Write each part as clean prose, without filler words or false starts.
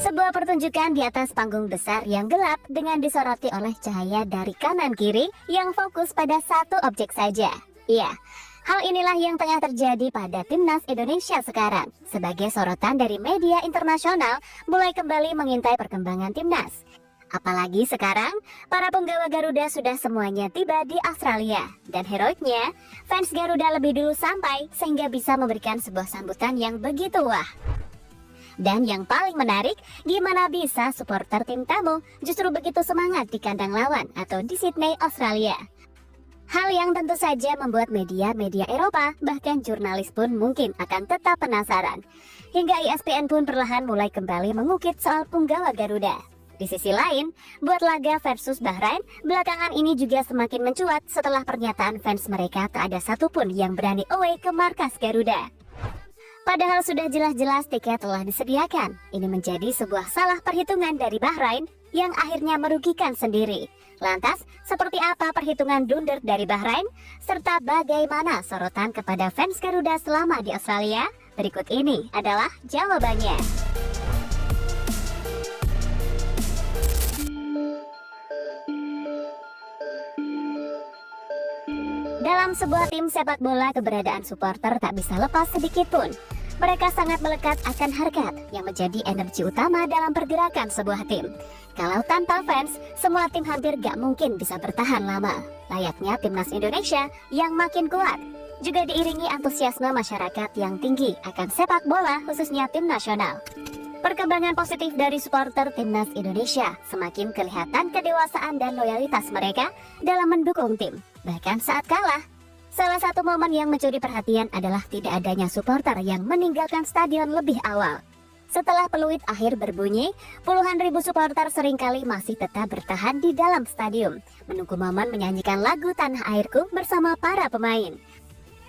Sebuah pertunjukan di atas panggung besar yang gelap dengan disoroti oleh cahaya dari kanan kiri yang fokus pada satu objek saja. Iya, hal inilah yang tengah terjadi pada Timnas Indonesia sekarang. Sebagai sorotan dari media internasional mulai kembali mengintai perkembangan Timnas. Apalagi sekarang, para penggawa Garuda sudah semuanya tiba di Australia. Dan heroiknya, fans Garuda lebih dulu sampai sehingga bisa memberikan sebuah sambutan yang begitu wah. Dan yang paling menarik, gimana bisa supporter tim tamu justru begitu semangat di kandang lawan atau di Sydney, Australia. Hal yang tentu saja membuat media-media Eropa, bahkan jurnalis pun mungkin akan tetap penasaran. Hingga ESPN pun perlahan mulai kembali mengukit soal punggawa Garuda. Di sisi lain, buat laga versus Bahrain, belakangan ini juga semakin mencuat setelah pernyataan fans mereka tak ada satupun yang berani away ke markas Garuda. Padahal sudah jelas-jelas tiket telah disediakan. Ini menjadi sebuah salah perhitungan dari Bahrain yang akhirnya merugikan sendiri. Lantas, seperti apa perhitungan blunder dari Bahrain? Serta bagaimana sorotan kepada fans Garuda selama di Australia? Berikut ini adalah jawabannya. Dalam sebuah tim sepak bola, keberadaan supporter tak bisa lepas sedikit pun. Mereka sangat melekat akan harkat yang menjadi energi utama dalam pergerakan sebuah tim. Kalau tanpa fans, semua tim hampir gak mungkin bisa bertahan lama. Layaknya Timnas Indonesia yang makin kuat, juga diiringi antusiasme masyarakat yang tinggi akan sepak bola, khususnya tim nasional. Perkembangan positif dari supporter Timnas Indonesia semakin kelihatan kedewasaan dan loyalitas mereka dalam mendukung tim, bahkan saat kalah. Salah satu momen yang mencuri perhatian adalah tidak adanya supporter yang meninggalkan stadion lebih awal. Setelah peluit akhir berbunyi, puluhan ribu supporter seringkali masih tetap bertahan di dalam stadion, menunggu momen menyanyikan lagu Tanah Airku bersama para pemain.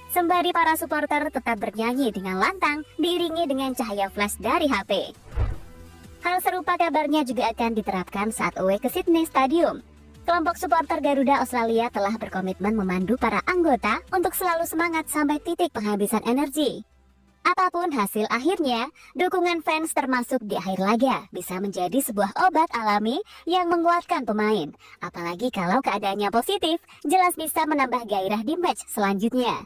Sembari para supporter tetap bernyanyi dengan lantang, diiringi dengan cahaya flash dari HP. Hal serupa kabarnya juga akan diterapkan saat away ke Sydney Stadium. Kelompok supporter Garuda Australia telah berkomitmen memandu para anggota untuk selalu semangat sampai titik penghabisan energi. Apapun hasil akhirnya, dukungan fans termasuk di akhir laga bisa menjadi sebuah obat alami yang menguatkan pemain. Apalagi kalau keadaannya positif, jelas bisa menambah gairah di match selanjutnya.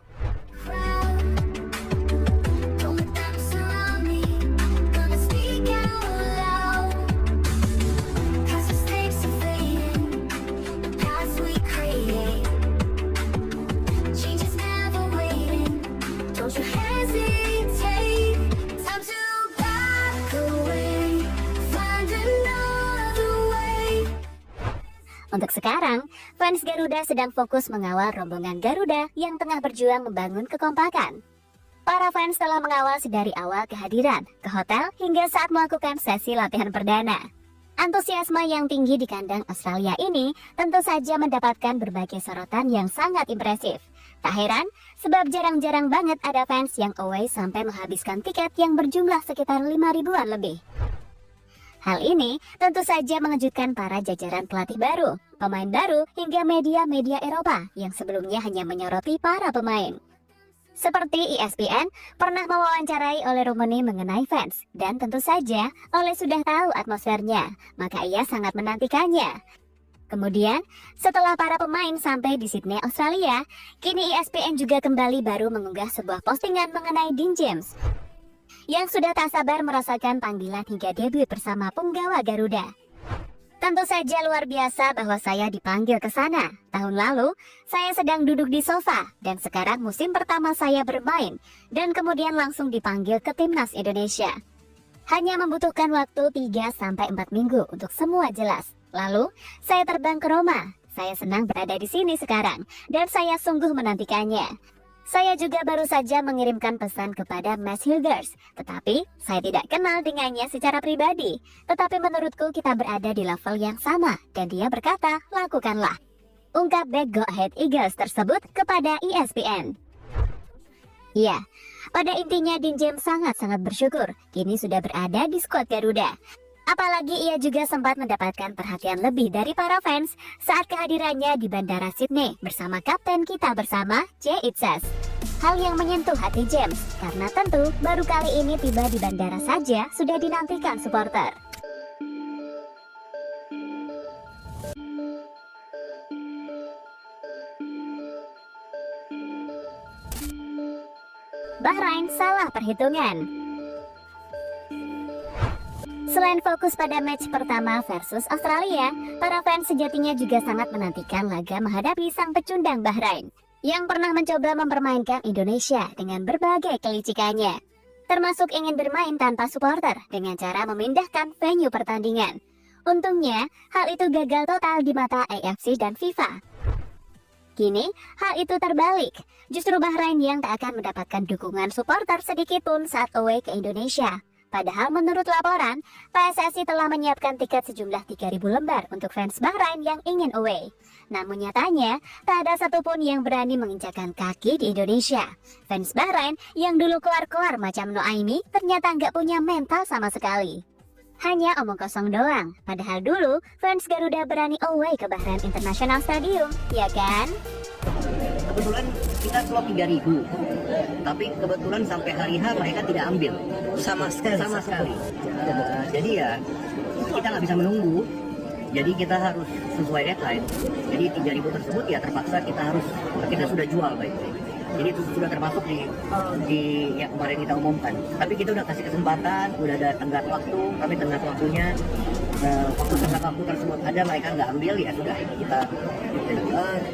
Untuk sekarang, fans Garuda sedang fokus mengawal rombongan Garuda yang tengah berjuang membangun kekompakan. Para fans telah mengawal sedari awal kehadiran, ke hotel, hingga saat melakukan sesi latihan perdana. Antusiasme yang tinggi di kandang Australia ini tentu saja mendapatkan berbagai sorotan yang sangat impresif. Tak heran, sebab jarang-jarang banget ada fans yang away sampai menghabiskan tiket yang berjumlah sekitar 5.000-an lebih. Hal ini tentu saja mengejutkan para jajaran pelatih baru, pemain baru, hingga media-media Eropa yang sebelumnya hanya menyoroti para pemain. Seperti ESPN pernah mewawancarai Ole Rummenigge mengenai fans, dan tentu saja Ole sudah tahu atmosfernya, maka ia sangat menantikannya. Kemudian, setelah para pemain sampai di Sydney, Australia, kini ESPN juga kembali baru mengunggah sebuah postingan mengenai Dean James, yang sudah tak sabar merasakan panggilan hingga debut bersama punggawa Garuda. Tentu saja luar biasa bahwa saya dipanggil ke sana. Tahun lalu, saya sedang duduk di sofa, dan sekarang musim pertama saya bermain, dan kemudian langsung dipanggil ke Timnas Indonesia. Hanya membutuhkan waktu 3-4 minggu untuk semua jelas. Lalu, saya terbang ke Roma. Saya senang berada di sini sekarang, dan saya sungguh menantikannya. Saya juga baru saja mengirimkan pesan kepada Mads Huijgers, tetapi saya tidak kenal dengannya secara pribadi. Tetapi menurutku kita berada di level yang sama, dan dia berkata, lakukanlah. Ungkap back Go Ahead Eagles tersebut kepada ESPN. Ya, pada intinya Dean James sangat-sangat bersyukur, kini sudah berada di skuad Garuda. Apalagi ia juga sempat mendapatkan perhatian lebih dari para fans saat kehadirannya di Bandara Sydney bersama kapten kita bersama, Jay Itzes. Hal yang menyentuh hati James, karena tentu baru kali ini tiba di bandara saja sudah dinantikan supporter. Bahrain salah perhitungan. Selain fokus pada match pertama versus Australia, para fans sejatinya juga sangat menantikan laga menghadapi sang pecundang Bahrain yang pernah mencoba mempermainkan Indonesia dengan berbagai kelicikannya, termasuk ingin bermain tanpa supporter dengan cara memindahkan venue pertandingan. Untungnya, hal itu gagal total di mata AFC dan FIFA. Kini, hal itu terbalik. Justru Bahrain yang tak akan mendapatkan dukungan supporter sedikit pun saat away ke Indonesia. Padahal menurut laporan, PSSI telah menyiapkan tiket sejumlah 3.000 lembar untuk fans Bahrain yang ingin away. Namun nyatanya, tak ada satupun yang berani menginjakkan kaki di Indonesia. Fans Bahrain yang dulu keluar-keluar macam Noaimi ternyata nggak punya mental sama sekali. Hanya omong kosong doang, padahal dulu fans Garuda berani away ke Bahrain International Stadium, ya kan? Kebetulan kita slot 3.000, tapi kebetulan sampai hari H mereka tidak ambil sama sekali. Jadi ya kita nggak bisa menunggu, jadi kita harus sesuai deadline. Jadi 3.000 tersebut ya terpaksa kita sudah jual baik-baik. Jadi itu sudah termasuk di yang kemarin kita umumkan. Tapi kita udah kasih kesempatan, udah ada tenggat waktu, tapi tenggat waktunya waktu tenggat waktu tersebut ada mereka nggak ambil, ya sudah kita.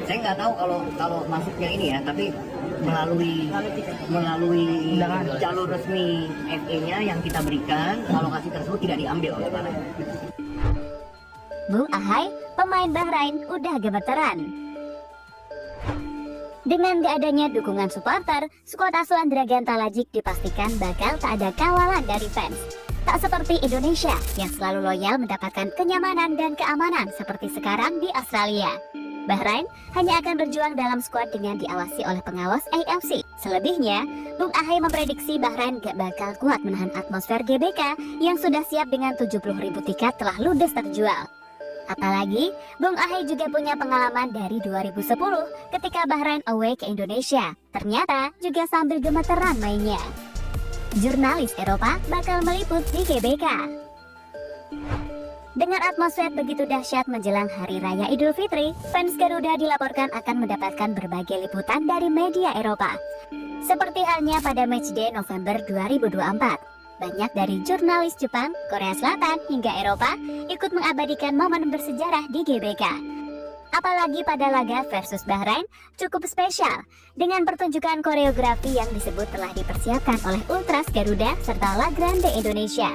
Saya nggak tahu kalau masuknya ini ya, tapi melalui jalur resmi FA-nya yang kita berikan, alokasi tersebut tidak diambil oleh Bahrain. Bung Ahai, pemain Bahrain udah gemeteran. Dengan gak adanya dukungan supporter, skuad asuhan Dragan Talajik dipastikan bakal tak ada kawalan dari fans. Tak seperti Indonesia yang selalu loyal mendapatkan kenyamanan dan keamanan seperti sekarang di Australia. Bahrain hanya akan berjuang dalam skuad dengan diawasi oleh pengawas AFC. Selebihnya, Bung Ahai memprediksi Bahrain gak bakal kuat menahan atmosfer GBK yang sudah siap dengan 70.000 tiket telah ludes terjual. Apalagi, Bung Ahai juga punya pengalaman dari 2010 ketika Bahrain away ke Indonesia. Ternyata juga sambil gemeteran mainnya. Jurnalis Eropa bakal meliput di GBK. Dengan atmosfer begitu dahsyat menjelang Hari Raya Idul Fitri, fans Garuda dilaporkan akan mendapatkan berbagai liputan dari media Eropa. Seperti halnya pada matchday November 2024. Banyak dari jurnalis Jepang, Korea Selatan, hingga Eropa ikut mengabadikan momen bersejarah di GBK. Apalagi pada laga versus Bahrain cukup spesial, dengan pertunjukan koreografi yang disebut telah dipersiapkan oleh Ultras Garuda serta La Grande Indonesia.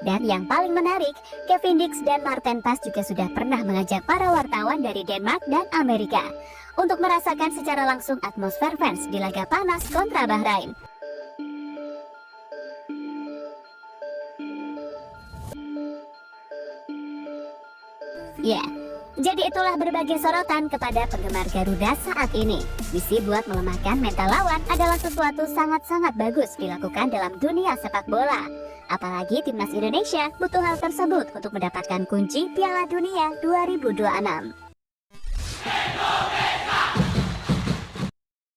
Dan yang paling menarik, Kevin Dix dan Marten Pas juga sudah pernah mengajak para wartawan dari Denmark dan Amerika untuk merasakan secara langsung atmosfer fans di laga panas kontra Bahrain. Ya, jadi itulah berbagai sorotan kepada penggemar Garuda saat ini. Misi buat melemahkan mental lawan adalah sesuatu sangat-sangat bagus dilakukan dalam dunia sepak bola. Apalagi timnas Indonesia butuh hal tersebut untuk mendapatkan kunci Piala Dunia 2026.